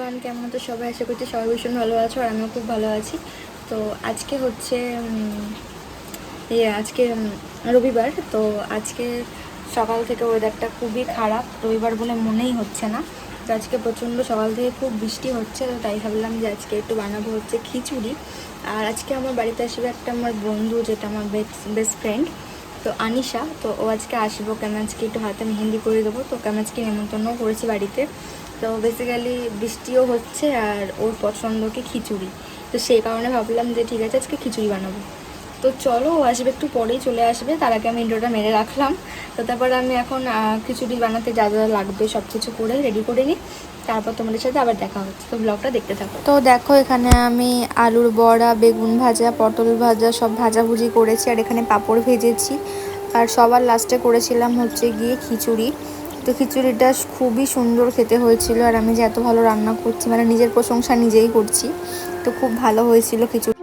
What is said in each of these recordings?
Everyone, কেমন তো সবাই? আশা করছি সবাই ভীষণ ভালো আছো আর আমিও খুব ভালো আছি। তো আজকে হচ্ছে আজকে রবিবার। তো আজকে সকাল থেকে ওয়েদারটা খুবই খারাপ, রবিবার বলে মনেই হচ্ছে না। তো আজকে প্রচণ্ড সকাল থেকে খুব বৃষ্টি হচ্ছে, তো তাই ভাবলাম যে আজকে একটু বানাবো হচ্ছে খিচুড়ি। আর আজকে আমার বাড়িতে আসবে একটা আমার বন্ধু, যেটা আমার বেস্ট ফ্রেন্ড, তো আনিশা। তো ও আজকে আসবো, কেন আজকে একটু হাতে মেহেন্দি করে দেবো, তো কেন আজকে নেমন্তন্নও করেছি বাড়িতে। তো বেসিক্যালি বৃষ্টিও হচ্ছে আর ওর পছন্দ কি খিচুড়ি, তো সেই কারণে ভাবলাম যে ঠিক আছে আজকে খিচুড়ি বানাবো। তো চলো, ও আসবে একটু পরেই, চলে আসবে, তার আগে আমি ইন্ট্রোটা মেরে রাখলাম। তো তারপর আমি এখন খিচুড়ি বানাতে যা যা লাগবে সব কিছু করে রেডি করে নিই, তারপর তোমাদের সাথে আবার দেখা হচ্ছে। তো ব্লগটা দেখতে থাকো। তো দেখো, এখানে আমি আলুর বড়া, বেগুন ভাজা, পটল ভাজা সব ভাজাভুজি করেছি, আর এখানে পাঁপড় ভেজেছি, আর সবার লাস্টে করেছিলাম হচ্ছে গিয়ে খিচুড়ি। তো খিচুড়িটা খুবই সুন্দর খেতে হয়েছিল, আর আমি যে এত ভালো রান্না করছি, মানে নিজের প্রশংসা নিজেই করছি, তো খুব ভালো হয়েছিল খিচুড়ি।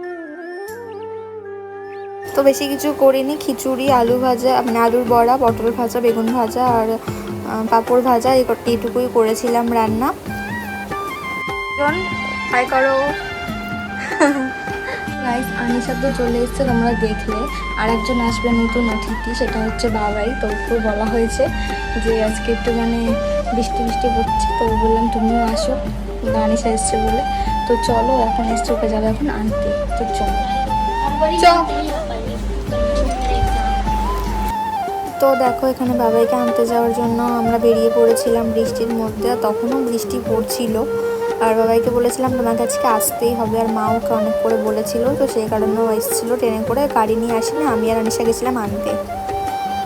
তো বেশি কিছু করিনি, খিচুড়ি, আলু ভাজা, মানে আলুর বড়া, পটল ভাজা, বেগুন ভাজা আর পাঁপড় ভাজা, এইটুকুই করেছিলাম রান্না। হাই করো। গাইস, আনিশা তো চলে এসছে, তোমরা দেখলে। আর একজন আসবে নতুন অতিথি, সেটা হচ্ছে বাবাই। তো ওকে বলা হয়েছে যে আজকে একটু মানে বৃষ্টি বৃষ্টি পড়ছে, তো বললাম তুমিও আসো, আনিশা এসছে বলে। তো চলো, এখন এসছে, ওকে যাবে এখন আনতে। তো চলো। তো দেখো, এখানে বাবাইকে আনতে যাওয়ার জন্য আমরা বেরিয়ে পড়েছিলাম বৃষ্টির মধ্যে, আর তখনও বৃষ্টি পড়ছিল। আর বাবাইকে বলেছিলাম তোমাকে আজকে আসতেই হবে, আর মা ওকে অনেক করে বলেছিল, তো সেই কারণেও এসেছিলো ট্রেনে করে, গাড়ি নিয়ে আসিনি, আমি আর আনিশা গেছিলাম আনতে।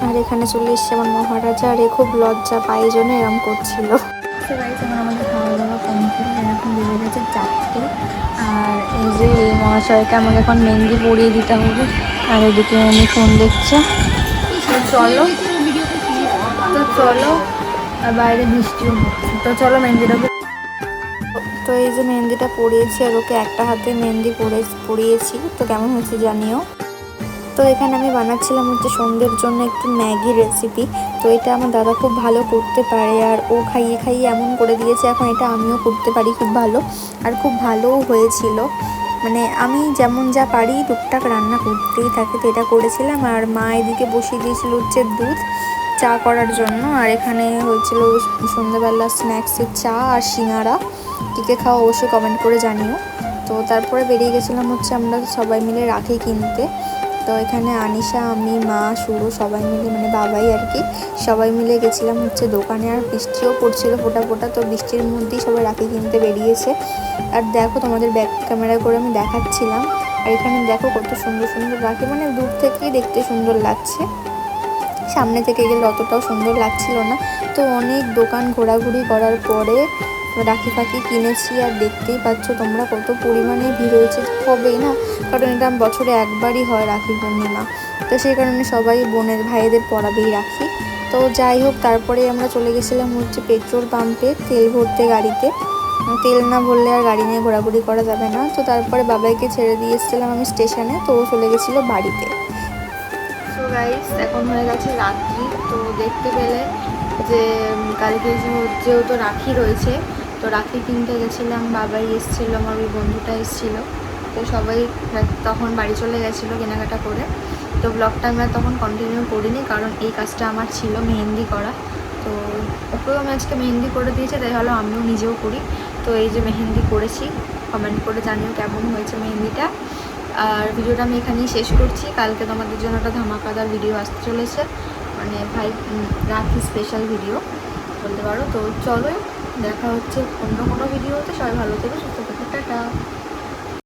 আর এখানে চলে এসছে আমার মহারাজা, আর এ খুব লজ্জা পায়, জন্য এরম করছিল। এখন আমাদের খাওয়া দাওয়া কমপ্লিট, এখন বেজে গেছে 4টে। আর এই যে এই মহাশয়কে আমাকে এখন মেহেন্দি পরিয়ে দিতে হবে, আর এদিকে আমি ফোন দেখছে। চলো, তো চলো, আর বাইরে বৃষ্টিও হচ্ছে, তো চলো মেহেন্দিটা। তো এই যে মেহেন্দিটা পরিয়েছি, আর ওকে একটা হাতে মেহেন্দি পরিয়েছি, তো কেমন হয়েছে জানিও। তো এখানে আমি বানাচ্ছিলাম হচ্ছে সন্ধ্যের জন্য একটু ম্যাগি রেসিপি। তো এটা আমার দাদা খুব ভালো করতে পারে, আর ও খাইয়ে খাইয়ে এমন করে দিয়েছে, এখন এটা আমিও করতে পারি খুব ভালো, আর খুব ভালোও হয়েছিল। মানে আমি যেমন যা পারি টুকটাক রান্না করতেই থাকি, তো এটা করেছিলাম। আর মা এদিকে বসিয়ে দিয়েছিল হচ্ছে দুধ চা করার জন্য, আর এখানে হয়েছিল সন্ধ্যাবেলা স্ন্যাক্সের চা আর সিঙাড়া। কে খাওয়া অবশ্যই কমেন্ট করে জানিও। তো তারপরে বেরিয়ে গেছিলাম হচ্ছে আমরা সবাই মিলে রাখি কিনতে। তো এখানে আনিশা, আমি, মা, সুরু সবাই মিলে, মানে বাবাই আর কি, সবাই মিলে গেছিলাম হচ্ছে দোকানে। আর বৃষ্টিও পড়ছিল ফোটা ফোটা, তো বৃষ্টির মধ্যেই সবাই রাখি কিনতে বেরিয়েছে। আর দেখো, তোমাদের ব্যাক ক্যামেরা করে আমি দেখাচ্ছিলাম। আর এখানে দেখো কত সুন্দর সুন্দর রাখি, মানে দূর থেকেই দেখতে সুন্দর লাগছে, সামনে থেকে গেলে অতটাও সুন্দর লাগছিল না। তো অনেক দোকান ঘোরাঘুরি করার পরে রাখি ফাঁকি কিনেছি, আর দেখতেই পাচ্ছ তোমরা কত পরিমাণে ভিড় হয়েছে। হবেই না, কারণ এটা বছরে একবারই হয় রাখি পূর্ণিমা, তো সেই কারণে সবাই বোনের ভাইদের পরাবেই রাখি। তো যাই হোক, তারপরে আমরা চলে গেছিলাম হচ্ছে পেট্রোল পাম্পে তেল ভরতে গাড়িতে। তেল না ভরলে আর গাড়ি নিয়ে ঘোরাঘুরি করা যাবে না। তো তারপরে বাবাইকে ছেড়ে দিয়ে এসেছিলাম আমি স্টেশনে, তো ও চলে গেছিলো বাড়িতে। সো গাইস, এখন হয়ে গেছে রাত্রি। তো দেখতে পেলে যে কালকে যেহেতু রাখি রয়েছে, তো রাখি কিনতে গেছিলাম, বাবাই এসেছিলো, আমার ওই বন্ধুটা এসেছিলো, তো সবাই তখন বাড়ি চলে গেছিলো কেনাকাটা করে। তো ব্লগটা আমরা তখন কন্টিনিউ করিনি, কারণ এই কাজটা আমার ছিল মেহেন্দি করা। তো ওকেও আমি আজকে মেহেন্দি করে দিয়েছি, তাই হলো আমিও নিজেও করি। তো এই যে মেহেন্দি করেছি, কমেন্ট করে জানিও কেমন হয়েছে মেহেন্দিটা। আর ভিডিওটা আমি এখানেই শেষ করছি। কালকে তোমাদের জন্য একটা ধামাকাদার ভিডিও আসতে চলেছে, মানে ভাই রাখি স্পেশাল ভিডিও বলতে পারো। তো চলো, দেখা হচ্ছে অন্য কোনো ভিডিওতে। সবাই ভালো থেকো, সুস্থ থেকো, টাটা।